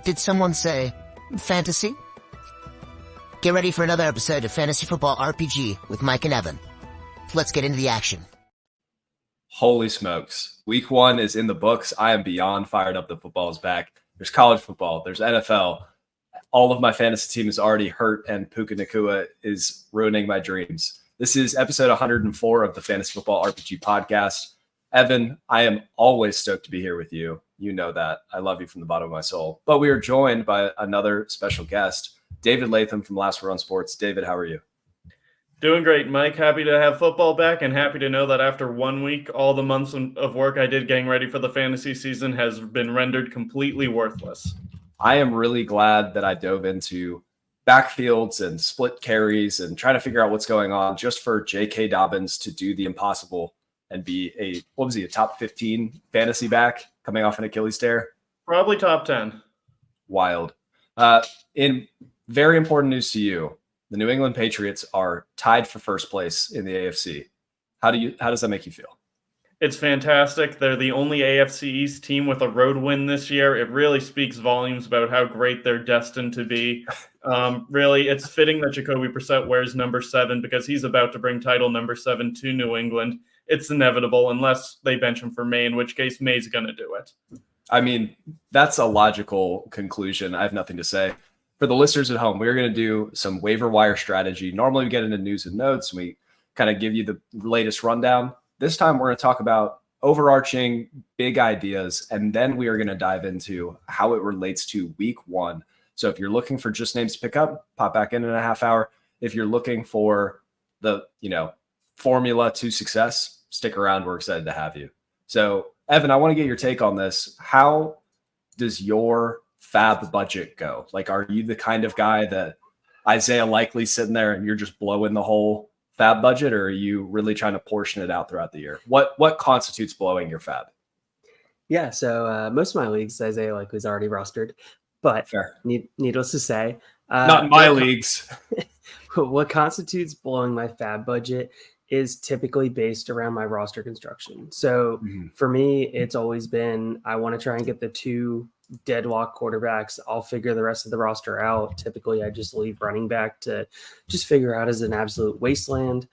Did someone say fantasy? Get ready for another episode of Fantasy Football RPG with Mike and Evan. Let's get into the action. Holy smokes. Week 1 is in the books. I am beyond fired up that football is back. There's college football. There's NFL. All of my fantasy team is already hurt, and Puka Nacua is ruining my dreams. This is episode 104 of the Fantasy Football RPG podcast. Evan, I am always stoked to be here with you. You know that. I love you from the bottom of my soul. But we are joined by another special guest, David Latham from Last Word on Sports. David, how are you? Doing great, Mike. Happy to have football back and happy to know that after 1 week, all the months of work I did getting ready for the fantasy season has been rendered completely worthless. I am really glad that I dove into backfields and split carries and trying to figure out what's going on just for J.K. Dobbins to do the impossible and be a top 15 fantasy back coming off an Achilles tear? Probably top 10. Wild. In very important news to you, the New England Patriots are tied for first place in the AFC. How does that make you feel? It's fantastic. They're the only AFC East team with a road win this year. It really speaks volumes about how great they're destined to be. Really, it's fitting that Jacoby Brissett wears number 7 because he's about to bring title number 7 to New England. It's inevitable unless they bench him for May, in which case May's going to do it. I mean, that's a logical conclusion. I have nothing to say. For the listeners at home, we're going to do some waiver wire strategy. Normally we get into news and notes and we kind of give you the latest rundown. This time we're going to talk about overarching big ideas, and then we are going to dive into how it relates to week 1. So if you're looking for just names to pick up, pop back in a half hour. If you're looking for the, formula to success, stick around. We're excited to have you. So Evan, I want to get your take on this. How does your fab budget go? Like, are you the kind of guy that Isaiah Likely's sitting there and you're just blowing the whole fab budget, or are you really trying to portion it out throughout the year? What constitutes blowing your fab? Yeah, so most of my leagues, Isaiah Likely's already rostered, but fair. Needless to say, not in my leagues. What constitutes blowing my fab budget is typically based around my roster construction. So for me, it's always been, I want to try and get the 2 deadlock quarterbacks. I'll figure the rest of the roster out. Typically, I just leave running back to just figure out as an absolute wasteland.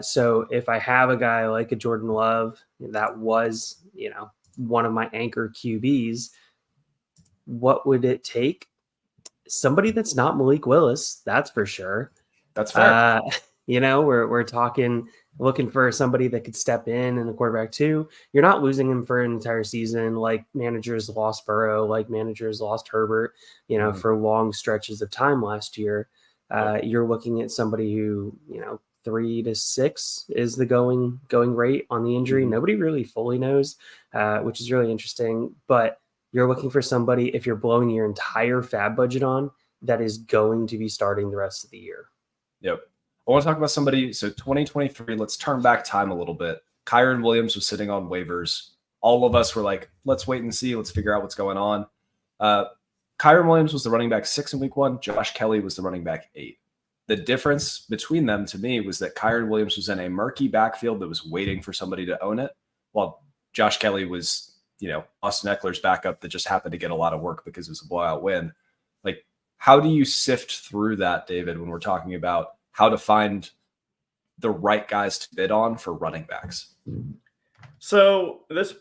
So if I have a guy like a Jordan Love, that was, one of my anchor QBs, what would it take? Somebody that's not Malik Willis, that's for sure. That's fair. We're talking, looking for somebody that could step in the quarterback too. You're not losing him for an entire season, like managers lost Burrow, like managers lost Herbert, for long stretches of time last year. You're looking at somebody who, 3 to 6 is the going rate on the injury. Nobody really fully knows, which is really interesting. But you're looking for somebody, if you're blowing your entire fab budget on, that is going to be starting the rest of the year. Yep. I want to talk about somebody. So 2023, let's turn back time a little bit. Kyren Williams was sitting on waivers. All of us were like, let's wait and see. Let's figure out what's going on. Kyren Williams was the running back 6 in week 1. Josh Kelly was the running back 8. The difference between them to me was that Kyren Williams was in a murky backfield that was waiting for somebody to own it, while Josh Kelly was, Austin Eckler's backup that just happened to get a lot of work because it was a blowout win. Like, how do you sift through that, David, when we're talking about how to find the right guys to bid on for running backs? So there's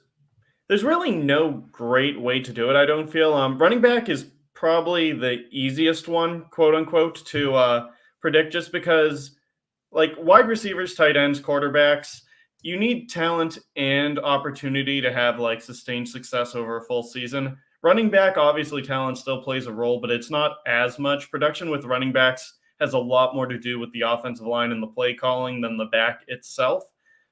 really no great way to do it, I don't feel. Running back is probably the easiest one, quote unquote, to predict, just because like wide receivers, tight ends, quarterbacks, you need talent and opportunity to have like sustained success over a full season. Running back, obviously talent still plays a role, but it's not as much. Production with running backs has a lot more to do with the offensive line and the play calling than the back itself.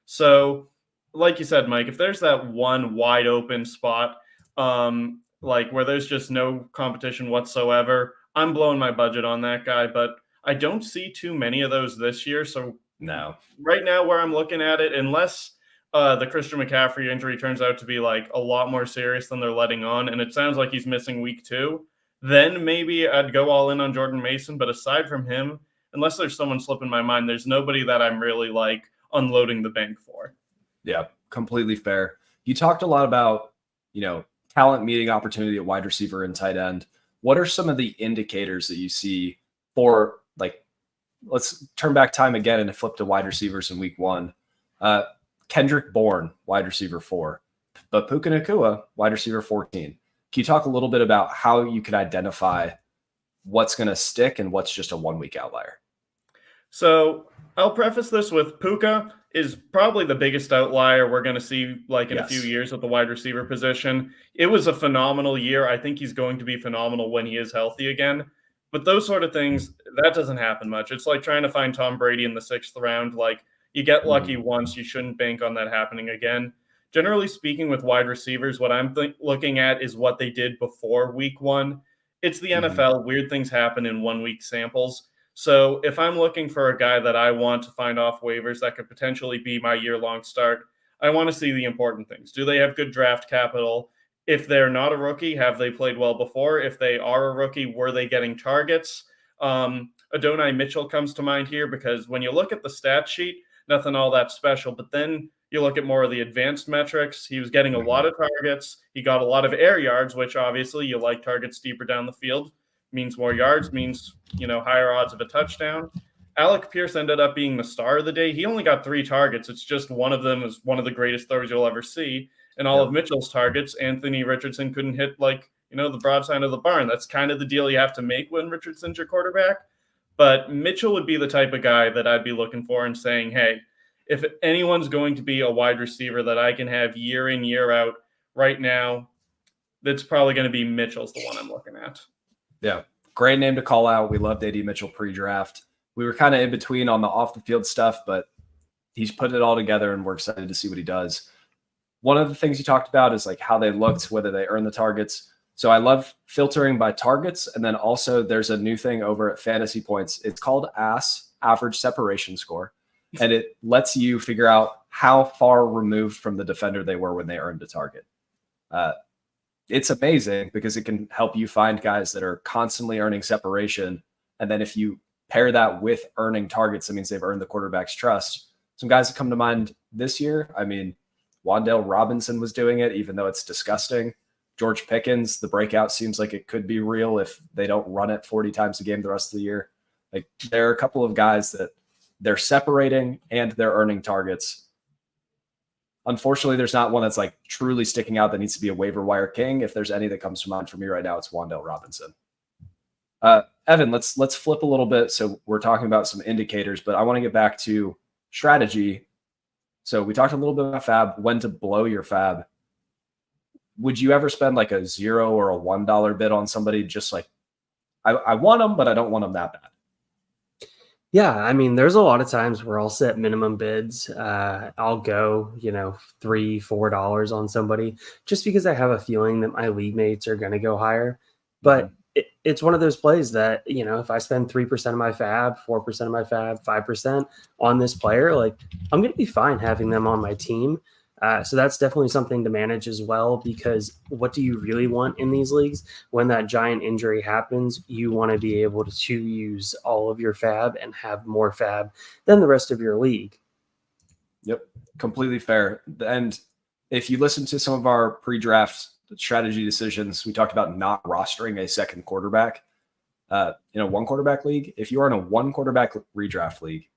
So like you said, Mike, if there's that one wide open spot, like where there's just no competition whatsoever, I'm blowing my budget on that guy, but I don't see too many of those this year. So no, right now where I'm looking at it, unless the Christian McCaffrey injury turns out to be like a lot more serious than they're letting on, and it sounds like he's missing week 2, then maybe I'd go all in on Jordan Mason. But aside from him, unless there's someone slipping my mind, there's nobody that I'm really like unloading the bank for. Yeah, completely fair. You talked a lot about, talent meeting opportunity at wide receiver and tight end. what are some of the indicators that you see for, like, let's turn back time again and flip to wide receivers in week 1. Kendrick Bourne, wide receiver 4, but Puka Nacua, wide receiver 14. Can you talk a little bit about how you can identify what's going to stick and what's just a 1 week outlier? So I'll preface this with Puka is probably the biggest outlier we're going to see like in a few years at the wide receiver position. It was a phenomenal year. I think he's going to be phenomenal when he is healthy again. But those sort of things, that doesn't happen much. It's like trying to find Tom Brady in the 6th round. Like, you get lucky once, you shouldn't bank on that happening again. Generally speaking, with wide receivers, what I'm looking at is what they did before week 1. It's the NFL. Weird things happen in 1 week samples. So if I'm looking for a guy that I want to find off waivers that could potentially be my year-long start, I want to see the important things. Do they have good draft capital? If they're not a rookie, have they played well before? If they are a rookie, were they getting targets? Adonai Mitchell comes to mind here because when you look at the stat sheet, nothing all that special. But then you look at more of the advanced metrics. He was getting a lot of targets. He got a lot of air yards, which obviously you like targets deeper down the field. Means more yards, means, higher odds of a touchdown. Alec Pierce ended up being the star of the day. He only got 3 targets. It's just one of them is one of the greatest throws you'll ever see. And all of Mitchell's targets, Anthony Richardson couldn't hit the broadside of the barn. That's kind of the deal you have to make when Richardson's your quarterback. But Mitchell would be the type of guy that I'd be looking for and saying, hey, if anyone's going to be a wide receiver that I can have year in, year out right now, that's probably going to be Mitchell's the one I'm looking at. Yeah, great name to call out. We loved AD Mitchell pre-draft. We were kind of in between on the off-the-field stuff, but he's put it all together, and we're excited to see what he does. One of the things you talked about is like how they looked, whether they earned the targets. So I love filtering by targets, and then also there's a new thing over at Fantasy Points. It's called ASS, Average Separation Score, and it lets you figure out how far removed from the defender they were when they earned a target. It's amazing because it can help you find guys that are constantly earning separation. And then if you pair that with earning targets, that means they've earned the quarterback's trust. Some guys that come to mind this year, I mean, Wan'Dale Robinson was doing it, even though it's disgusting. George Pickens, the breakout seems like it could be real if they don't run it 40 times a game the rest of the year. Like, there are a couple of guys that they're separating and they're earning targets. Unfortunately, there's not one that's like truly sticking out that needs to be a waiver wire king. If there's any that comes to mind for me right now, it's Wan'Dale Robinson. Evan, let's flip a little bit. So we're talking about some indicators, but I want to get back to strategy. So we talked a little bit about fab, when to blow your fab. Would you ever spend like a $0 or a $1 bid on somebody just like, I want them, but I don't want them that bad? Yeah, I mean, there's a lot of times where I'll set minimum bids. I'll go, $3, $4 on somebody just because I have a feeling that my league mates are going to go higher. But it's one of those plays that, if I spend 3% of my fab, 4% of my fab, 5% on this player, like, I'm going to be fine having them on my team. So that's definitely something to manage as well, because what do you really want in these leagues? When that giant injury happens, you want to be able to use all of your fab and have more fab than the rest of your league. Yep, completely fair. And if you listen to some of our pre-draft strategy decisions, we talked about not rostering a second quarterback. In a 1-quarterback league, if you are in a 1-quarterback redraft league,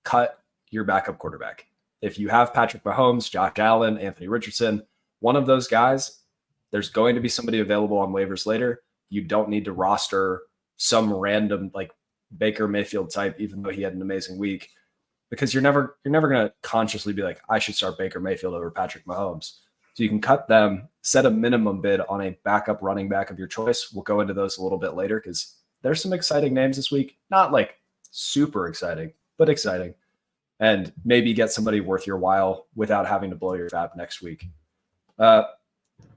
cut your backup quarterback. If you have Patrick Mahomes, Josh Allen, Anthony Richardson, one of those guys, there's going to be somebody available on waivers later. You don't need to roster some random like Baker Mayfield type, even though he had an amazing week, because you're never going to consciously be like, I should start Baker Mayfield over Patrick Mahomes. So you can cut them, set a minimum bid on a backup running back of your choice. We'll go into those a little bit later because there's some exciting names this week. Not like super exciting, but exciting. And maybe get somebody worth your while without having to blow your fab next week.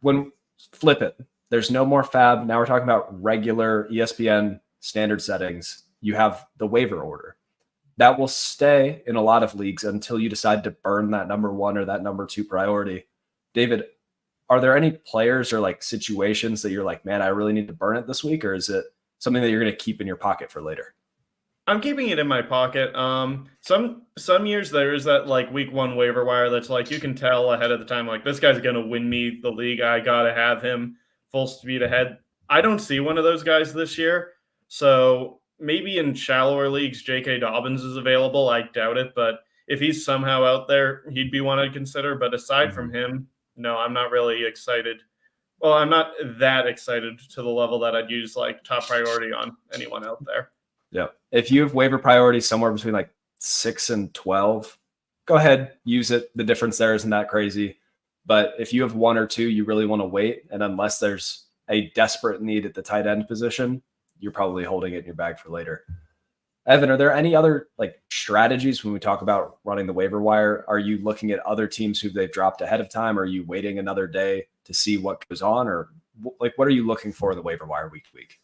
When flip it, there's no more fab. Now we're talking about regular ESPN standard settings. You have the waiver order. That will stay in a lot of leagues until you decide to burn that number 1 or that number 2 priority. David, are there any players or like situations that you're like, man, I really need to burn it this week? Or is it something that you're going to keep in your pocket for later? I'm keeping it in my pocket. Some years there is that like week 1 waiver wire that's like you can tell ahead of the time, like this guy's going to win me the league. I got to have him full speed ahead. I don't see one of those guys this year. So maybe in shallower leagues, J.K. Dobbins is available. I doubt it, but if he's somehow out there, he'd be one I'd consider. But aside from him, no, I'm not really excited. Well, I'm not that excited to the level that I'd use like top priority on anyone out there. Yeah. If you have waiver priority somewhere between like 6 and 12, go ahead, use it. The difference there isn't that crazy. But if you have 1 or 2, you really want to wait. And unless there's a desperate need at the tight end position, you're probably holding it in your bag for later. Evan, are there any other like strategies when we talk about running the waiver wire? Are you looking at other teams who they've dropped ahead of time? Are you waiting another day to see what goes on? Or like, what are you looking for in the waiver wire week to week?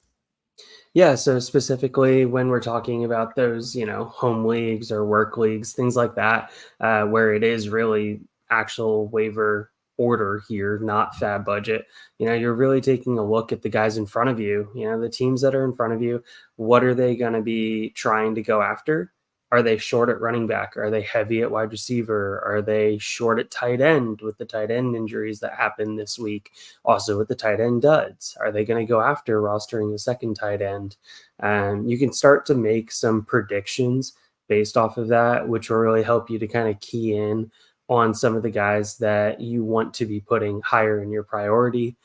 Yeah, so specifically when we're talking about those, home leagues or work leagues, things like that, where it is really actual waiver order here, not fab budget, you're really taking a look at the guys in front of you, the teams that are in front of you. What are they going to be trying to go after? Are they short at running back? Are they heavy at wide receiver? Are they short at tight end with the tight end injuries that happened this week? Also with the tight end duds, are they going to go after rostering a second tight end? You can start to make some predictions based off of that, which will really help you to kind of key in on some of the guys that you want to be putting higher in your priority.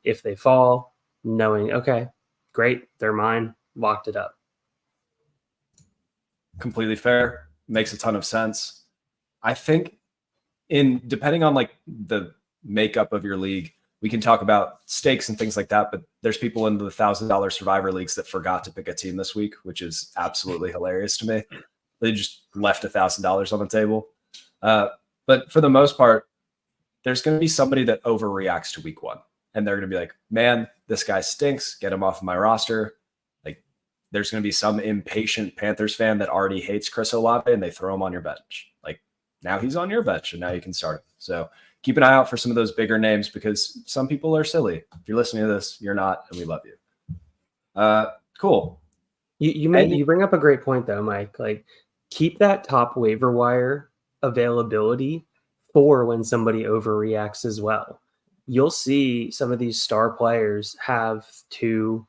If they fall, knowing, okay, great, they're mine, locked it up. Completely fair. Makes a ton of sense. I think depending on like the makeup of your league, we can talk about stakes and things like that, but there's people in the $1,000 survivor leagues that forgot to pick a team this week, which is absolutely hilarious to me. They just left $1,000 on the table. But for the most part, there's going to be somebody that overreacts to week 1, and they're going to be like, man, this guy stinks. Get him off of my roster. There's going to be some impatient Panthers fan that already hates Chris Olave, and they throw him on your bench. Like, now he's on your bench, and now you can start him. So keep an eye out for some of those bigger names, because some people are silly. If you're listening to this, you're not, and we love you. Cool. You bring up a great point, though, Mike. Like, keep that top waiver wire availability for when somebody overreacts as well. You'll see some of these star players have 2-3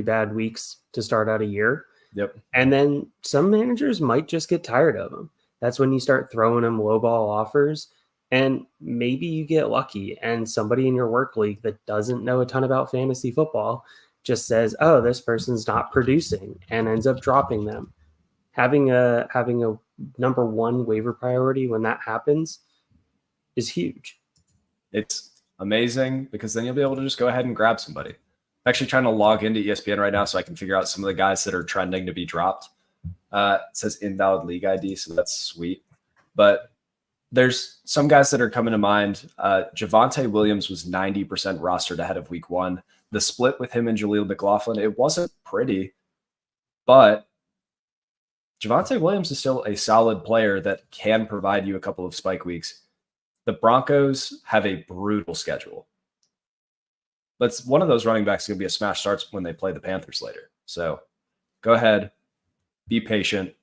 bad weeks to start out a year. Yep. And then some managers might just get tired of them. That's when you start throwing them lowball offers, and maybe you get lucky and somebody in your work league that doesn't know a ton about fantasy football just says, oh, this person's not producing, and ends up dropping them. Having a number 1 waiver priority when that happens is huge. It's amazing, because then you'll be able to just go ahead and grab somebody. I'm actually trying to log into ESPN right now so I can figure out some of the guys that are trending to be dropped. It says invalid league ID, so that's sweet. But there's some guys that are coming to mind. Javonte Williams was 90% rostered ahead of week 1. The split with him and Jaleel McLaughlin, it wasn't pretty, but Javonte Williams is still a solid player that can provide you a couple of spike weeks. The Broncos have a brutal schedule. But one of those running backs is going to be a smash starts when they play the Panthers later. So go ahead, be patient,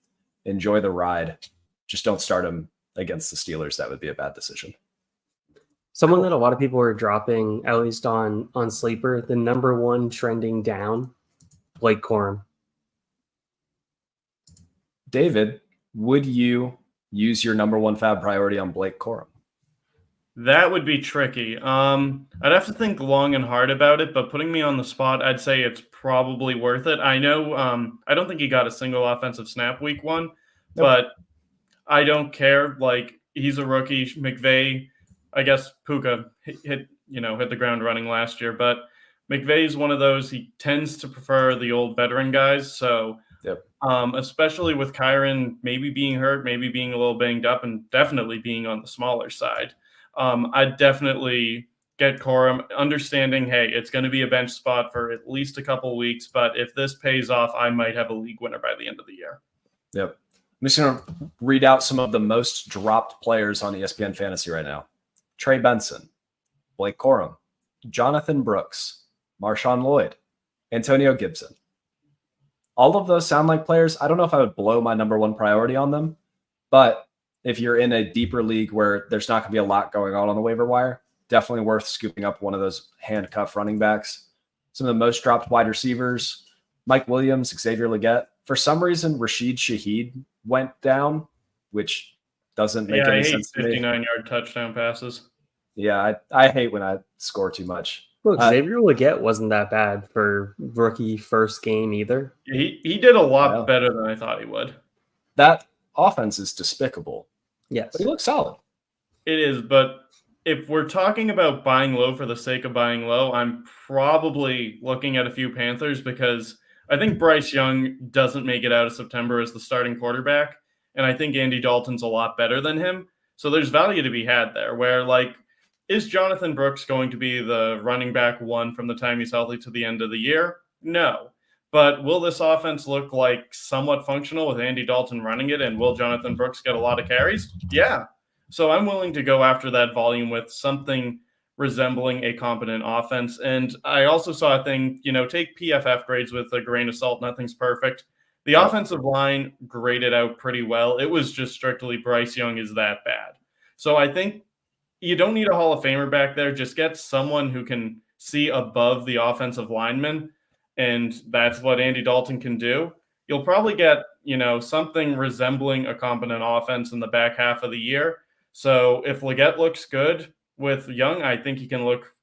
enjoy the ride. Just don't start him against the Steelers. That would be a bad decision. Someone that a lot of people are dropping, at least on Sleeper, the number 1 trending down, Blake Corum. David, would you use your number 1 fab priority on Blake Corum? That would be tricky. I'd have to think long and hard about it, but putting me on the spot, I'd say it's probably worth it. I know I don't think he got a single offensive snap week 1, but I don't care. Like, he's a rookie. McVay, I guess Puka hit the ground running last year, but McVay's one of those, he tends to prefer the old veteran guys. So especially with Kyron maybe being hurt, maybe being a little banged up, and definitely being on the smaller side. I'd definitely get Corum, understanding, hey, it's going to be a bench spot for at least a couple weeks, but if this pays off, I might have a league winner by the end of the year. Yep. I'm just going to read out some of the most dropped players on ESPN Fantasy right now. Trey Benson, Blake Corum, Jonathan Brooks, Marshawn Lloyd, Antonio Gibson. All of those sound like players. I don't know if I would blow my number 1 priority on them, but if you're in a deeper league where there's not going to be a lot going on the waiver wire, definitely worth scooping up one of those handcuff running backs. some of the most dropped wide receivers, Mike Williams, Xavier Legette. For some reason, Rashid Shaheed went down, which doesn't make any sense to me. 59-yard touchdown passes. Yeah, I hate when I score too much. Look, Xavier Legette wasn't that bad for rookie first game either. He did a lot better than I thought he would. That offense is despicable. Yes. But he looks solid. It is, but if we're talking about buying low for the sake of buying low, I'm probably looking at a few Panthers because I think Bryce Young doesn't make it out of September as the starting quarterback, and I think Andy Dalton's a lot better than him. So there's value to be had there where, like, is Jonathan Brooks going to be the running back one from the time he's healthy to the end of the year? No. But will this offense look like somewhat functional with Andy Dalton running it, and will Jonathan Brooks get a lot of carries? Yeah. So I'm willing to go after that volume with something resembling a competent offense. And I also saw a thing, take PFF grades with a grain of salt. Nothing's perfect. The offensive line graded out pretty well. It was just strictly Bryce Young is that bad. So I think you don't need a Hall of Famer back there. Just get someone who can see above the offensive lineman, and that's what Andy Dalton can do. You'll probably get, something resembling a competent offense in the back half of the year. So if Legette looks good with Young, I think he can look,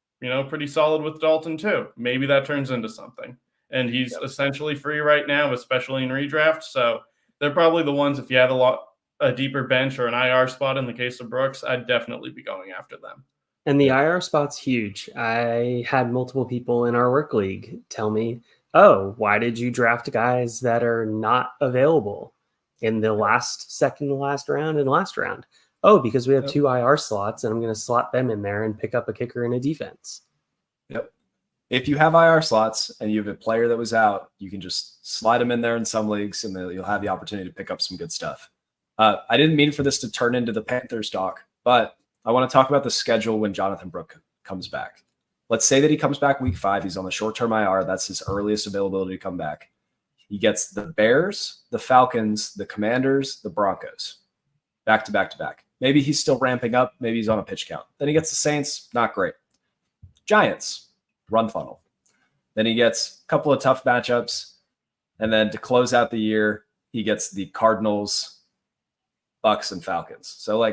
pretty solid with Dalton too. Maybe that turns into something. And he's essentially free right now, especially in redraft. So they're probably the ones, if you have a deeper bench or an IR spot in the case of Brooks, I'd definitely be going after them. And the IR spot's huge. I had multiple people in our work league tell me, oh, why did you draft guys that are not available in the second to last round and last round? Oh, because we have 2 IR slots and I'm going to slot them in there and pick up a kicker and a defense. Yep. If you have IR slots and you have a player that was out, you can just slide them in there in some leagues and you'll have the opportunity to pick up some good stuff. I didn't mean for this to turn into the Panthers talk, but I want to talk about the schedule when Jonathan Brooks comes back. Let's say that he comes back week 5. He's on the short-term IR. That's his earliest availability to come back. He gets the Bears, the Falcons, the Commanders, the Broncos. Back to back to back. Maybe he's still ramping up. Maybe he's on a pitch count. Then he gets the Saints. Not great. Giants, run funnel. Then he gets a couple of tough matchups. And then to close out the year, he gets the Cardinals, Bucks, and Falcons. So,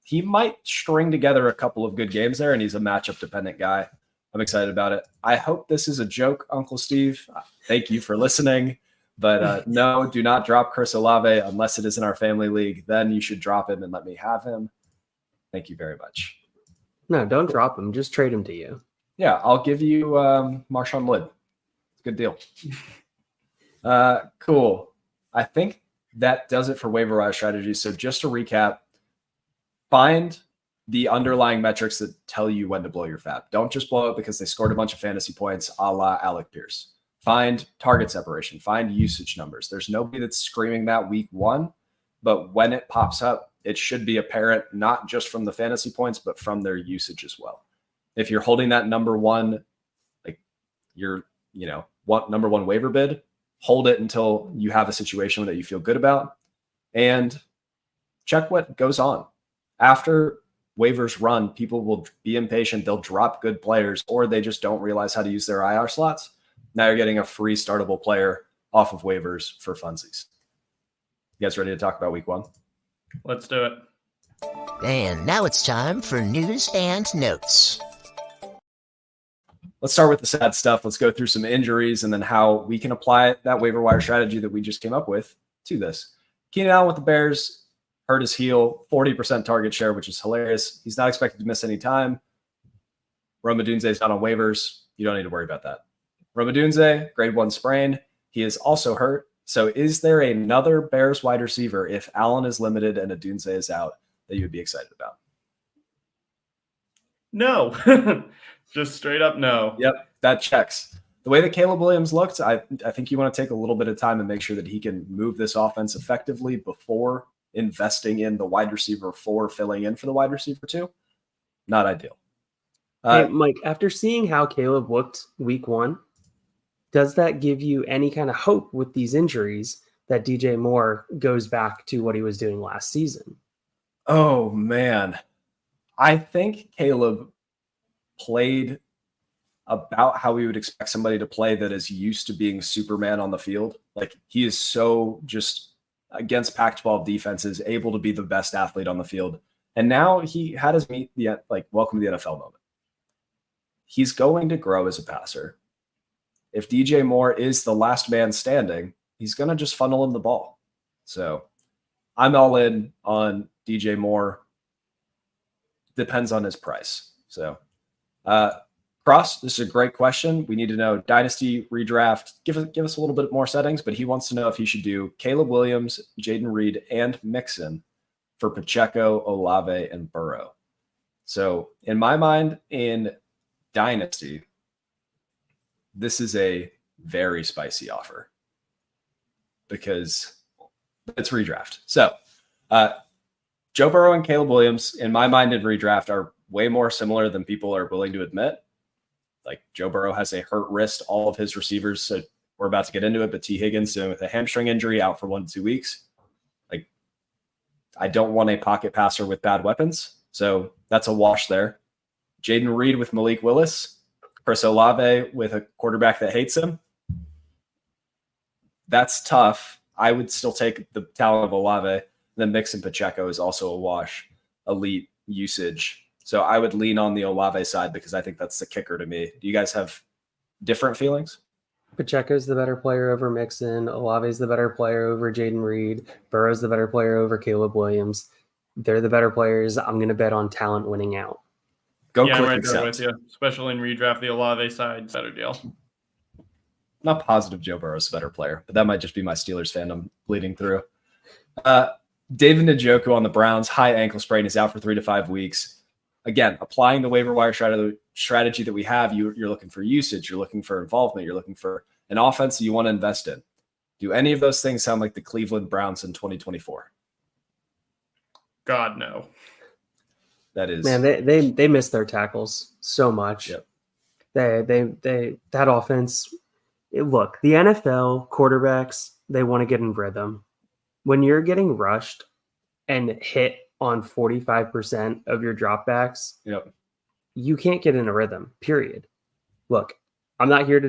he might string together a couple of good games there, and he's a matchup-dependent guy. I'm excited about it. I hope this is a joke, Uncle Steve. Thank you for listening. But no, do not drop Chris Olave unless it is in our family league. Then you should drop him and let me have him. Thank you very much. No, don't drop him. Just trade him to you. Yeah, I'll give you Marshawn Lynn. Good deal. Cool. I think that does it for waiver wire strategy. So just to recap, find the underlying metrics that tell you when to blow your fab. Don't just blow it because they scored a bunch of fantasy points a la Alec Pierce. Find target separation. Find usage numbers. There's nobody that's screaming that week 1, but when it pops up, it should be apparent not just from the fantasy points, but from their usage as well. If you're holding that number 1, your number 1 waiver bid, hold it until you have a situation that you feel good about, and check what goes on. After waivers run, people will be impatient. They'll drop good players, or they just don't realize how to use their IR slots. Now you're getting a free startable player off of waivers for funsies. You guys ready to talk about week 1? Let's do it. And now it's time for news and notes. Let's start with the sad stuff. Let's go through some injuries and then how we can apply that waiver wire strategy that we just came up with to this. Keenan Allen with the Bears hurt his heel, 40% target share, which is hilarious. He's not expected to miss any time. Rome Odunze is not on waivers. You don't need to worry about that. Rome Odunze, grade 1 sprain. He is also hurt. So is there another Bears wide receiver, if Allen is limited and Odunze is out, that you would be excited about? No. Just straight up no. Yep, that checks. The way that Caleb Williams looked, I think you want to take a little bit of time and make sure that he can move this offense effectively before investing in the wide receiver 4, filling in for the wide receiver 2. Not ideal. Hey, Mike, after seeing how Caleb looked week 1, does that give you any kind of hope with these injuries that DJ Moore goes back to what he was doing last season? Oh, man. I think Caleb played about how we would expect somebody to play that is used to being Superman on the field. Like, he is so just against Pac-12 defenses, able to be the best athlete on the field. And now he had his welcome to the NFL moment. He's going to grow as a passer. If DJ Moore is the last man standing, he's going to just funnel him the ball. So I'm all in on DJ Moore. Depends on his price. So, Cross, this is a great question. We need to know dynasty redraft. Give us a little bit more settings, but he wants to know if he should do Caleb Williams, Jaden Reed, and Mixon for Pacheco, Olave, and Burrow. So in my mind, in dynasty, this is a very spicy offer because it's redraft. So Joe Burrow and Caleb Williams, in my mind, in redraft are way more similar than people are willing to admit. Like, Joe Burrow has a hurt wrist. All of his receivers, so we're about to get into it, but T. Higgins dealing with a hamstring injury, out for 1 to 2 weeks. Like, I don't want a pocket passer with bad weapons. So that's a wash there. Jaden Reed with Malik Willis. Chris Olave with a quarterback that hates him. That's tough. I would still take the talent of Olave. Then Mixon Pacheco is also a wash. Elite usage. So I would lean on the Olave side because I think that's the kicker to me. Do you guys have different feelings? Pacheco's the better player over Mixon. Olave's the better player over Jaden Reed. Burrow's the better player over Caleb Williams. They're the better players. I'm going to bet on talent winning out. I'm right there with you. Especially in redraft, the Olave side, better deal. Not positive Joe Burrow's a better player, but that might just be my Steelers fandom bleeding through. David Njoku on the Browns, high ankle sprain, is out for 3 to 5 weeks. Again, applying the waiver wire strategy that we have, you're looking for usage, you're looking for involvement, you're looking for an offense that you want to invest in. Do any of those things sound like the Cleveland Browns in 2024? God, no. That is, man, they miss their tackles so much. Yep. They that offense. Look, the NFL quarterbacks, they want to get in rhythm. When you're getting rushed and hit on 45% of your dropbacks, yep, you can't get in a rhythm, period. Look, I'm not here to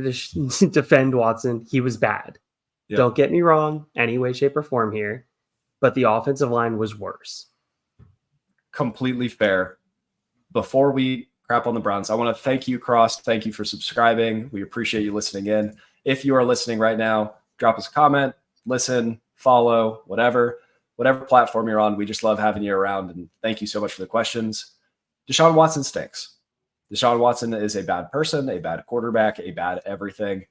defend Watson. He was bad. Yep. Don't get me wrong, any way, shape, or form here. But the offensive line was worse. Completely fair. Before we crap on the Browns, I want to thank you, Cross. Thank you for subscribing. We appreciate you listening in. If you are listening right now, drop us a comment, listen, follow, whatever platform you're on. We just love having you around, and thank you so much for the questions. Deshaun Watson stinks. Deshaun Watson is a bad person, a bad quarterback, a bad everything.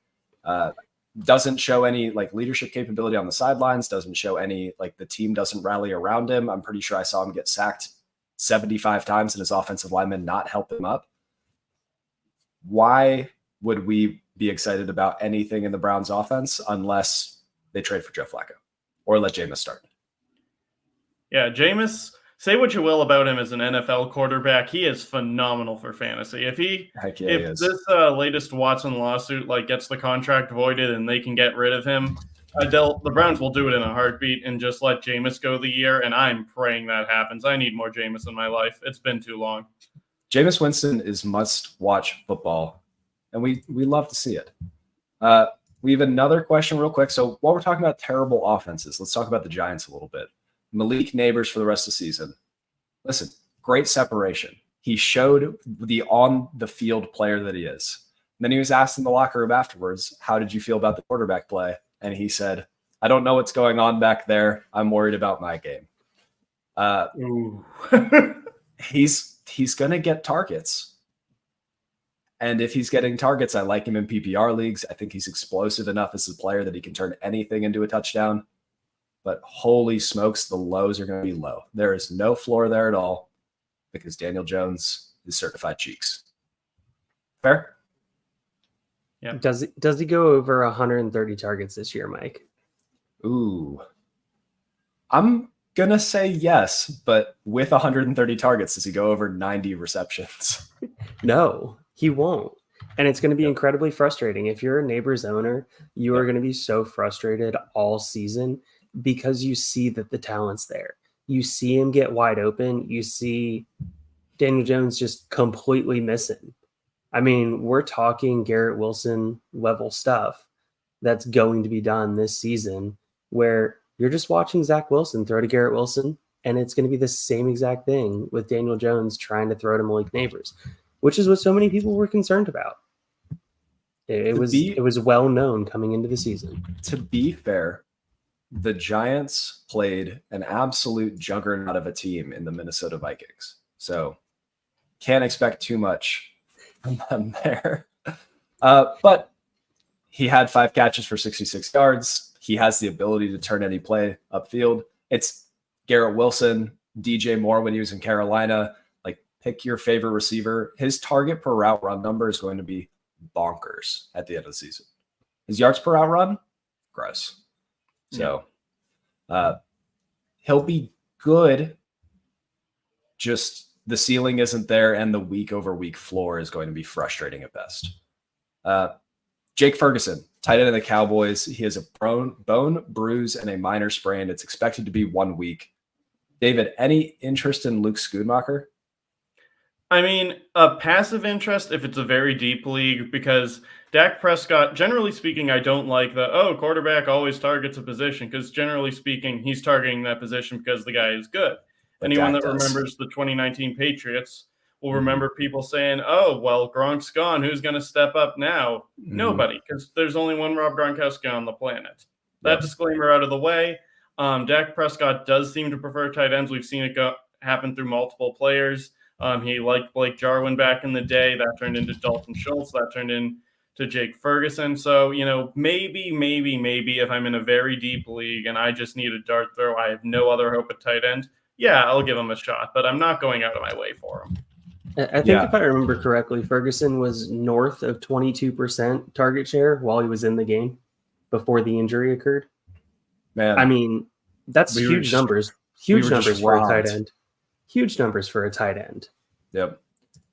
Doesn't show any leadership capability on the sidelines, doesn't show any, the team doesn't rally around him. I'm pretty sure I saw him get sacked 75 times and his offensive linemen not help him up. Why would we be excited about anything in the Browns offense unless they trade for Joe Flacco or let Jameis start? Yeah, Jameis, say what you will about him as an NFL quarterback, he is phenomenal for fantasy. If this latest Watson lawsuit gets the contract voided and they can get rid of him, the Browns will do it in a heartbeat and just let Jameis go the year, and I'm praying that happens. I need more Jameis in my life. It's been too long. Jameis Winston is must-watch football, and we love to see it. We have another question real quick. So while we're talking about terrible offenses, let's talk about the Giants a little bit. Malik Neighbors for the rest of the season. Listen, great separation. He showed the on-the-field player that he is. And then he was asked in the locker room afterwards, how did you feel about the quarterback play? And he said, I don't know what's going on back there. I'm worried about my game. He's going to get targets. And if he's getting targets, I like him in PPR leagues. I think he's explosive enough as a player that he can turn anything into a touchdown. But holy smokes, the lows are going to be low. There is no floor there at all because Daniel Jones is certified cheeks. Fair? Yeah. Does he go over 130 targets this year, Mike? Ooh. I'm going to say yes, but with 130 targets, does he go over 90 receptions? No, he won't. And it's going to be incredibly frustrating. If you're a Neighbors owner, you are going to be so frustrated all season because you see that the talent's there. You see him get wide open. You see Daniel Jones just completely missing. I mean, we're talking Garrett Wilson level stuff that's going to be done this season, where you're just watching Zach Wilson throw to Garrett Wilson, and it's going to be the same exact thing with Daniel Jones trying to throw to Malik Neighbors, which is what so many people were concerned about. It was well known coming into the season. To be fair, the Giants played an absolute juggernaut of a team in the Minnesota Vikings. So can't expect too much from them there. But he had 5 catches for 66 yards. He has the ability to turn any play upfield. It's Garrett Wilson, DJ Moore when he was in Carolina. Like, pick your favorite receiver. His target per route run number is going to be bonkers at the end of the season. His yards per route run, gross. So he'll be good. Just the ceiling isn't there, and the week over week floor is going to be frustrating at best. Jake Ferguson, tight end of the Cowboys. He has a bone bruise and a minor sprain. It's expected to be 1 week. David, any interest in Luke Schoonmaker? I mean, a passive interest if it's a very deep league, because Dak Prescott, generally speaking, I don't like quarterback always targets a position, because generally speaking, he's targeting that position because the guy is good. But Anyone Dak that does. remembers the 2019 Patriots will remember people saying, oh, well, Gronk's gone. Who's going to step up now? Nobody, because there's only one Rob Gronkowski on the planet. That disclaimer out of the way. Dak Prescott does seem to prefer tight ends. We've seen it happen through multiple players. He liked Blake Jarwin back in the day. That turned into Dalton Schultz. That turned into Jake Ferguson. So, maybe if I'm in a very deep league and I just need a dart throw, I have no other hope at tight end. Yeah, I'll give him a shot, but I'm not going out of my way for him. I think if I remember correctly, Ferguson was north of 22% target share while he was in the game before the injury occurred. Man, I mean, that's huge numbers. Huge numbers for a tight end. Huge numbers for a tight end. Yep.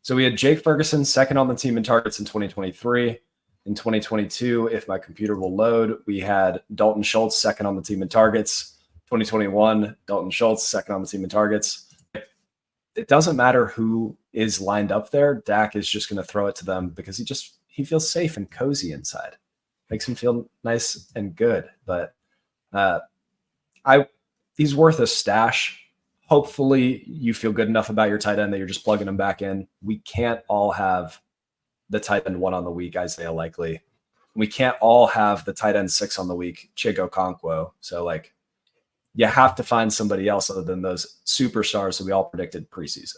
So we had Jake Ferguson second on the team in targets in 2023. In 2022, if my computer will load, we had Dalton Schultz second on the team in targets. 2021, Dalton Schultz second on the team in targets. It doesn't matter who is lined up there. Dak is just going to throw it to them because he feels safe and cozy inside. Makes him feel nice and good. But he's worth a stash. Hopefully you feel good enough about your tight end that you're just plugging him back in. We can't all have the tight end 1 on the week, Isaiah Likely. We can't all have the tight end 6 on the week, Chigo Okonkwo. So you have to find somebody else other than those superstars that we all predicted preseason.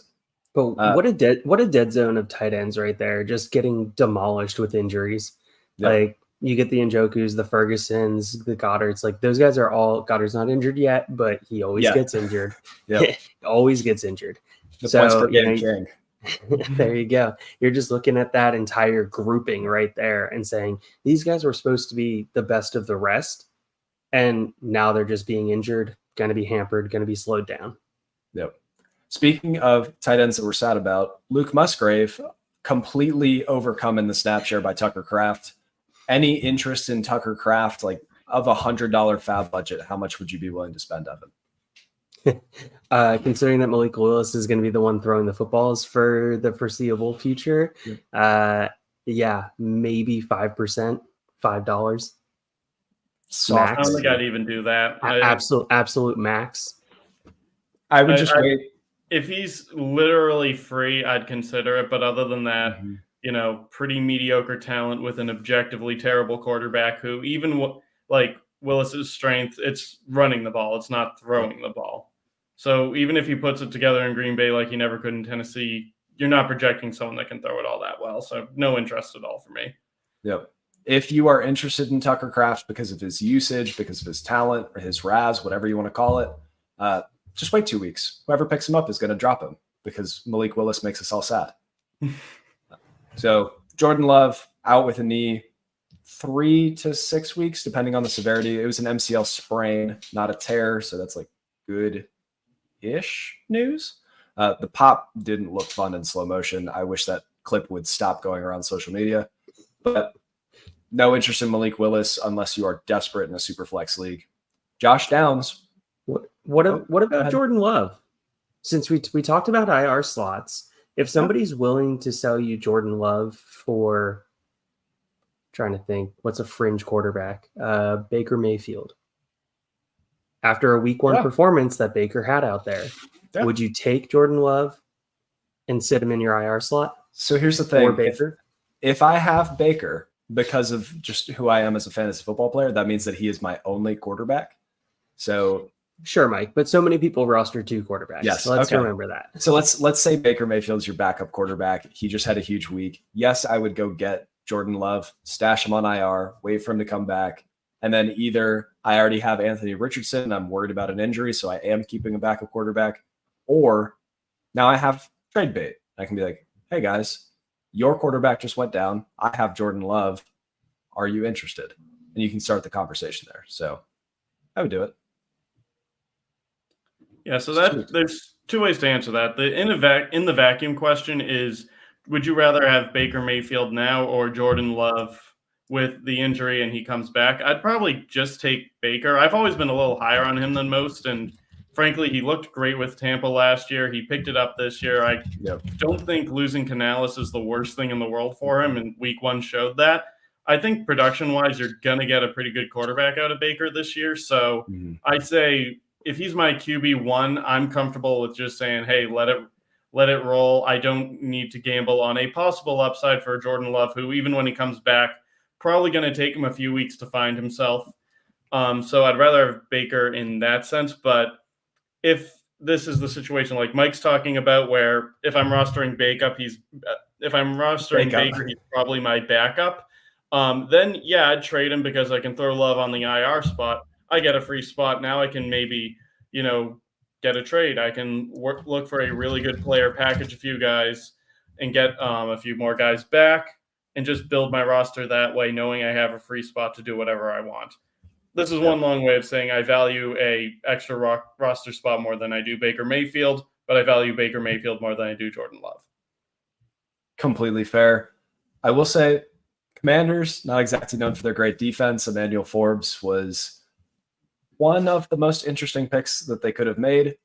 But what a dead zone of tight ends right there, just getting demolished with injuries. Yep. Like, you get the Njokus, the Fergusons, the Goddards. Like, those guys are all – Goddard's not injured yet, but he always gets injured. Always gets injured. The points per game king. There you go. You're just looking at that entire grouping right there and saying, these guys were supposed to be the best of the rest, and now they're just being injured, going to be hampered, going to be slowed down. Yep. Speaking of tight ends that we're sad about, Luke Musgrave completely overcome in the snap share by Tucker Kraft. Any interest in Tucker Kraft, like of $100 fab budget, how much would you be willing to spend, Evan? Considering that Malik Willis is going to be the one throwing the footballs for the foreseeable future, maybe 5%, $5. Max. I don't think I'd even do that. Absolute max. I would just wait. If he's literally free, I'd consider it. But other than that, pretty mediocre talent with an objectively terrible quarterback who even like Willis's strength, it's running the ball. It's not throwing the ball. So even if he puts it together in Green Bay like he never could in Tennessee, you're not projecting someone that can throw it all that well. So no interest at all for me. Yep. If you are interested in Tucker Kraft because of his usage, because of his talent, or his RAS, whatever you want to call it, just wait 2 weeks. Whoever picks him up is going to drop him because Malik Willis makes us all sad. So Jordan Love out with a knee, 3 to 6 weeks, depending on the severity. It was an MCL sprain, not a tear. So that's like good-ish news. The pop didn't look fun in slow motion. I wish that clip would stop going around social media, but no interest in Malik Willis unless you are desperate in a super flex league. Josh Downs. What about Jordan Love? Since we talked about IR slots, If somebody's willing to sell you Jordan Love for, trying to think, what's a fringe quarterback? Baker Mayfield. After a week 1 performance that Baker had out there, would you take Jordan Love and sit him in your IR slot? So here's the thing. Or Baker? If I have Baker because of just who I am as a fantasy football player, that means that he is my only quarterback. So sure, Mike, but so many people roster 2 quarterbacks. Yes, So let's remember that. So let's say Baker Mayfield's your backup quarterback. He just had a huge week. Yes, I would go get Jordan Love, stash him on IR, wait for him to come back. And then either I already have Anthony Richardson and I'm worried about an injury, so I am keeping a backup quarterback, or now I have trade bait. I can be like, hey guys, your quarterback just went down. I have Jordan Love. Are you interested? And you can start the conversation there. So I would do it. Yeah, so there's 2 ways to answer that. The in the vacuum question is, would you rather have Baker Mayfield now or Jordan Love with the injury and he comes back? I'd probably just take Baker. I've always been a little higher on him than most, and frankly, he looked great with Tampa last year. He picked it up this year. I don't think losing Canales is the worst thing in the world for him, and week 1 showed that. I think production-wise, you're going to get a pretty good quarterback out of Baker this year. So I'd say if he's my QB1, I'm comfortable with just saying, hey, let it roll. I don't need to gamble on a possible upside for Jordan Love, who even when he comes back, probably going to take him a few weeks to find himself. So I'd rather have Baker in that sense. But if this is the situation like Mike's talking about, where if I'm rostering Baker, he's probably my backup. Then yeah, I'd trade him because I can throw Love on the IR spot. I get a free spot. Now I can maybe, get a trade. I can look for a really good player, package a few guys, and get a few more guys back, and just build my roster that way, knowing I have a free spot to do whatever I want. This is one long way of saying I value a extra roster spot more than I do Baker Mayfield, but I value Baker Mayfield more than I do Jordan Love. Completely fair. I will say Commanders, not exactly known for their great defense. Emmanuel Forbes was one of the most interesting picks that they could have made.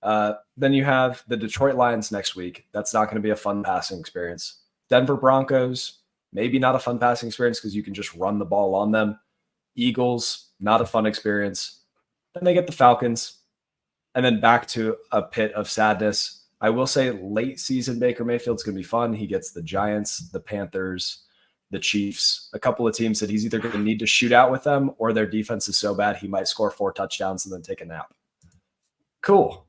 Then you have the Detroit Lions next week. That's not going to be a fun passing experience. Denver Broncos, maybe not a fun passing experience because you can just run the ball on them. Eagles, not a fun experience. Then they get the Falcons, and then back to a pit of sadness. I will say late season Baker Mayfield's going to be fun. He gets the Giants, the Panthers, the Chiefs, a couple of teams that he's either going to need to shoot out with them or their defense is so bad he might score 4 touchdowns and then take a nap. Cool.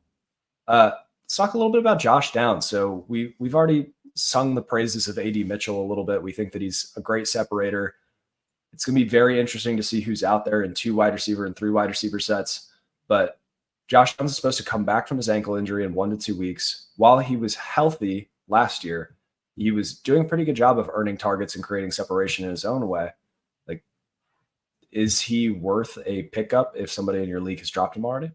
Let's talk a little bit about Josh Downs. So we've already sung the praises of AD Mitchell a little bit. We think that he's a great separator. It's going to be very interesting to see who's out there in 2 wide receiver and 3 wide receiver sets. But Josh Downs is supposed to come back from his ankle injury in 1 to 2 weeks. While he was healthy last year, he was doing a pretty good job of earning targets and creating separation in his own way. Like, is he worth a pickup if somebody in your league has dropped him already?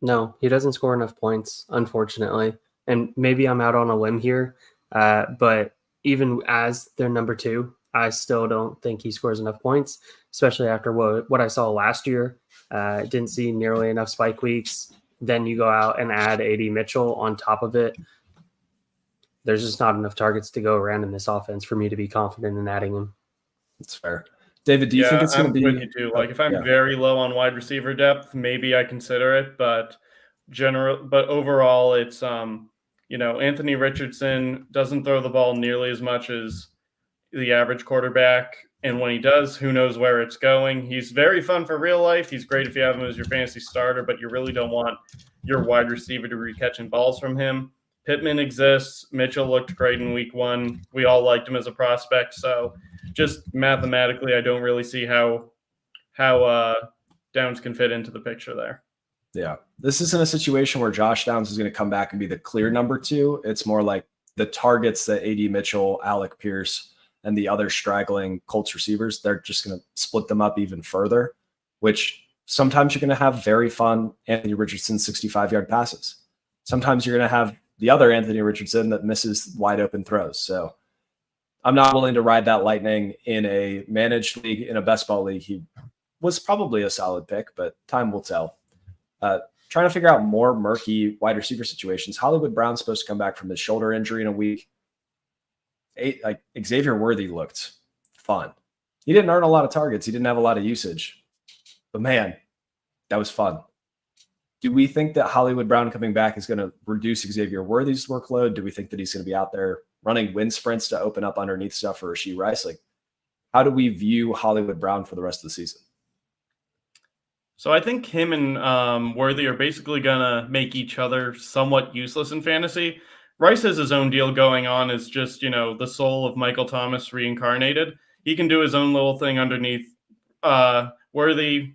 No, he doesn't score enough points, unfortunately. And maybe I'm out on a limb here, but even as their number 2, I still don't think he scores enough points, especially after what I saw last year. Didn't see nearly enough spike weeks. Then you go out and add AD Mitchell on top of it. There's just not enough targets to go around in this offense for me to be confident in adding him. That's fair. David, do you think it's going to be? With you too. Like if I'm very low on wide receiver depth, maybe I consider it, but overall, it's Anthony Richardson doesn't throw the ball nearly as much as the average quarterback, and when he does, who knows where it's going. He's very fun for real life. He's great if you have him as your fantasy starter, but you really don't want your wide receiver to be catching balls from him. Pittman exists. Mitchell looked great in week 1. We all liked him as a prospect. So just mathematically, I don't really see how Downs can fit into the picture there. Yeah. This isn't a situation where Josh Downs is going to come back and be the clear number 2. It's more like the targets that AD Mitchell, Alec Pierce, and the other straggling Colts receivers, they're just going to split them up even further, which sometimes you're going to have very fun Anthony Richardson 65-yard passes. Sometimes you're going to have the other Anthony Richardson that misses wide open throws. So I'm not willing to ride that lightning in a managed league. In a best ball league, he was probably a solid pick, but time will tell. trying to figure out more murky wide receiver situations. Hollywood Brown's supposed to come back from his shoulder injury in a week. Xavier Worthy looked fun. He didn't earn a lot of targets. He didn't have a lot of usage. But man, that was fun. Do we think that Hollywood Brown coming back is going to reduce Xavier Worthy's workload? Do we think that he's going to be out there running wind sprints to open up underneath stuff for Rashee Rice? Like, how do we view Hollywood Brown for the rest of the season? So I think him and Worthy are basically going to make each other somewhat useless in fantasy. Rice has his own deal going on as just, the soul of Michael Thomas reincarnated. He can do his own little thing underneath. Worthy,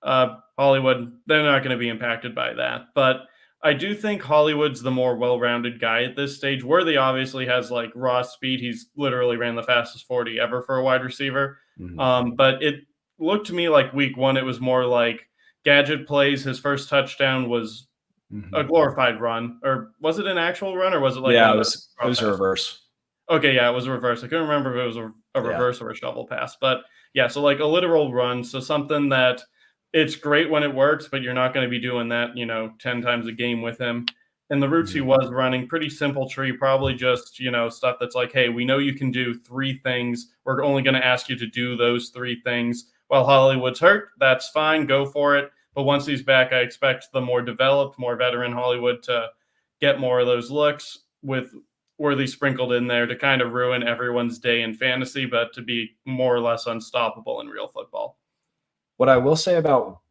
Hollywood, they're not going to be impacted by that. But I do think Hollywood's the more well-rounded guy at this stage. Worthy obviously has like raw speed. He's literally ran the fastest 40 ever for a wide receiver. Mm-hmm. But it looked to me like week one, it was more like gadget plays. His first touchdown was a glorified run, or was it an actual run, or was it like it was a reverse? Okay, yeah, it was a reverse. I couldn't remember if it was a reverse or a shovel pass, but yeah, so like a literal run. So something that it's great when it works, but you're not going to be doing that, 10 times a game with him. And the routes he was running, pretty simple tree, probably just, stuff that's like, hey, we know you can do 3 things. We're only going to ask you to do those 3 things. While Hollywood's hurt, that's fine. Go for it. But once he's back, I expect the more developed, more veteran Hollywood to get more of those looks with Worthy sprinkled in there to kind of ruin everyone's day in fantasy, but to be more or less unstoppable in real football. What I will say about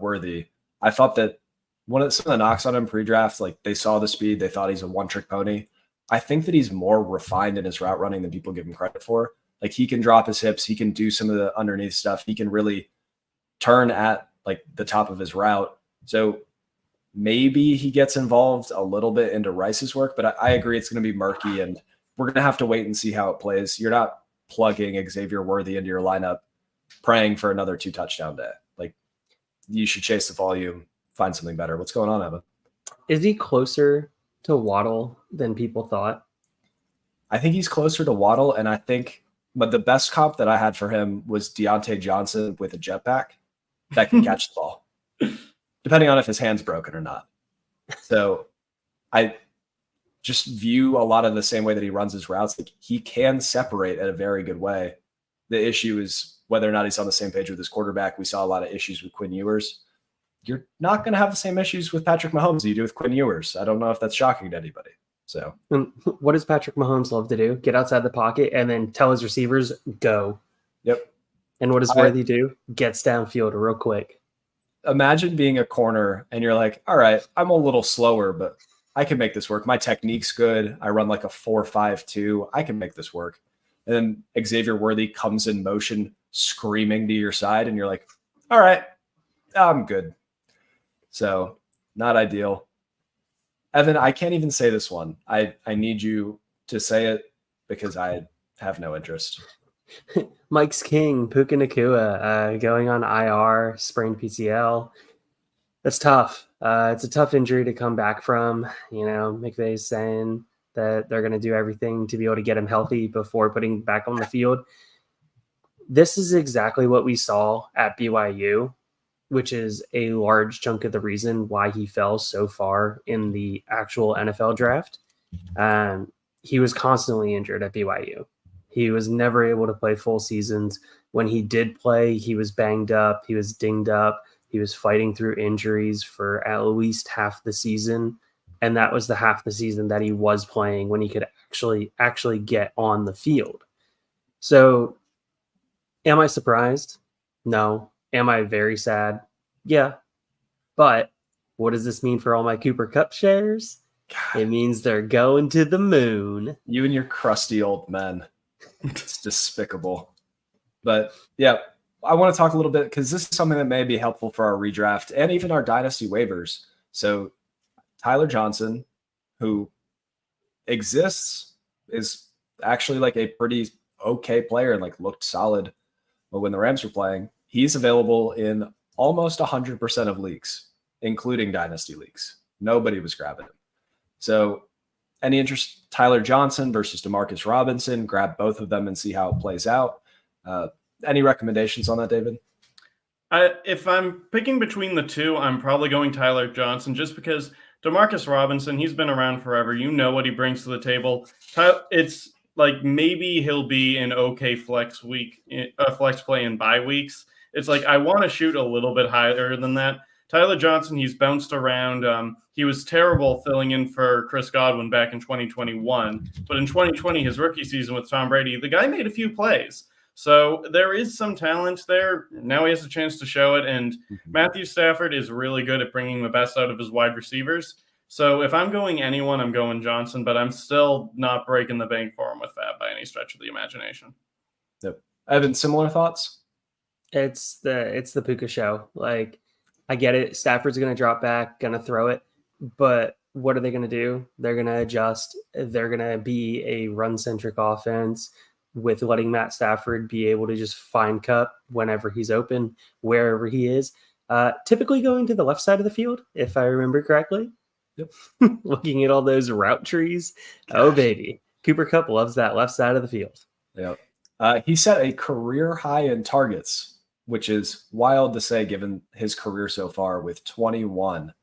Worthy, I thought that some of the knocks on him pre-draft, like they saw the speed, they thought he's a one-trick pony. I think that he's more refined in his route running than people give him credit for. Like he can drop his hips, he can do some of the underneath stuff, he can really turn at like the top of his route. So maybe he gets involved a little bit into Rice's work, but I agree it's going to be murky and we're going to have to wait and see how it plays. You're not plugging Xavier Worthy into your lineup praying for another 2 touchdown day. Like you should chase the volume, find something better. What's going on, Evan? Is he closer to Waddle than people thought? I think he's closer to Waddle, and I think but the best comp that I had for him was Deontay Johnson with a jetpack that can catch the ball, depending on if his hand's broken or not. So I just view a lot of the same way that he runs his routes. Like he can separate at a very good way. The issue is whether or not he's on the same page with his quarterback. We saw a lot of issues with Quinn Ewers. You're not going to have the same issues with Patrick Mahomes as you do with Quinn Ewers. I don't know if that's shocking to anybody. So what does Patrick Mahomes love to do? Get outside the pocket and then tell his receivers, go. Yep. And what does Worthy do? Gets downfield real quick. Imagine being a corner and you're like, all right, I'm a little slower, but I can make this work. My technique's good. I run like a 4.52. I can make this work. And then Xavier Worthy comes in motion, screaming to your side, and you're like, all right, I'm good. So not ideal. Evan, I can't even say this one. I need you to say it because I have no interest. Mike's King, Puka Nacua, going on IR, sprained PCL. That's tough. It's a tough injury to come back from. McVay's saying that they're going to do everything to be able to get him healthy before putting him back on the field. This is exactly what we saw at BYU, which is a large chunk of the reason why he fell so far in the actual NFL draft. He was constantly injured at BYU. He was never able to play full seasons. When he did play, he was banged up. He was dinged up. He was fighting through injuries for at least half the season. And that was the half the season that he was playing when he could actually get on the field. So am I surprised? No. Am I very sad? Yeah. But what does this mean for all my Cooper Kupp shares? God. It means they're going to the moon. You and your crusty old men. It's despicable. But yeah, I want to talk a little bit because this is something that may be helpful for our redraft and even our dynasty waivers. So Tyler Johnson, who exists, is actually like a pretty okay player and like looked solid when the Rams were playing. He's available in almost 100% of leagues, including dynasty leagues. Nobody was grabbing him. So any interest, Tyler Johnson versus Demarcus Robinson, grab both of them and see how it plays out. Any recommendations on that, David? If I'm picking between the two, I'm probably going Tyler Johnson just because Demarcus Robinson, he's been around forever. You know what he brings to the table. It's like maybe he'll be an okay flex play in bye weeks. It's like I want to shoot a little bit higher than that. Tyler Johnson, he's bounced around. He was terrible filling in for Chris Godwin back in 2021. But in 2020, his rookie season with Tom Brady, the guy made a few plays. So there is some talent there. Now he has a chance to show it. And Matthew Stafford is really good at bringing the best out of his wide receivers. So if I'm going anyone, I'm going Johnson, but I'm still not breaking the bank for him with Fab by any stretch of the imagination. Yep. Evan, similar thoughts? It's the Puka show. Like, I get it. Stafford's going to drop back, going to throw it. But what are they going to do? They're going to adjust. They're going to be a run-centric offense with letting Matt Stafford be able to just find Kupp whenever he's open, wherever he is. Typically going to the left side of the field, if I remember correctly. Yep. Looking at all those route trees. Gosh. Oh, baby. Cooper Kupp loves that left side of the field. Yep. He set a career high in targets, which is wild to say given his career so far with 21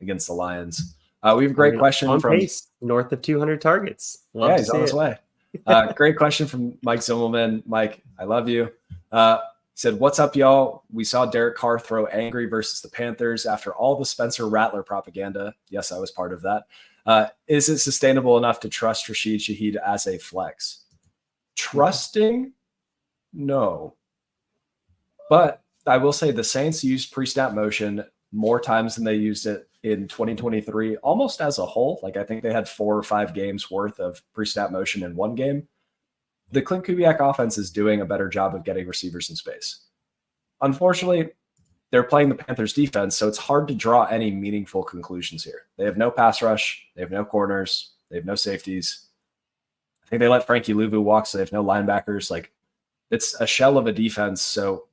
against the Lions. We have a great question on from pace, north of 200 targets. Love he's on his way. Great question from Mike Zimmelman. Mike, I love you. He said, "What's up, y'all? We saw Derek Carr throw angry versus the Panthers after all the Spencer Rattler propaganda." Yes, I was part of that. Is it sustainable enough to trust Rashid Shaheed as a flex? Trusting? No. But I will say the Saints used pre-snap motion more times than they used it in 2023, almost as a whole. Like I think they had 4 or 5 games worth of pre-snap motion in one game. The Clint Kubiak offense is doing a better job of getting receivers in space. Unfortunately, they're playing the Panthers defense, so it's hard to draw any meaningful conclusions here. They have no pass rush. They have no corners. They have no safeties. I think they let Frankie Louvu walk, so they have no linebackers. Like, it's a shell of a defense, so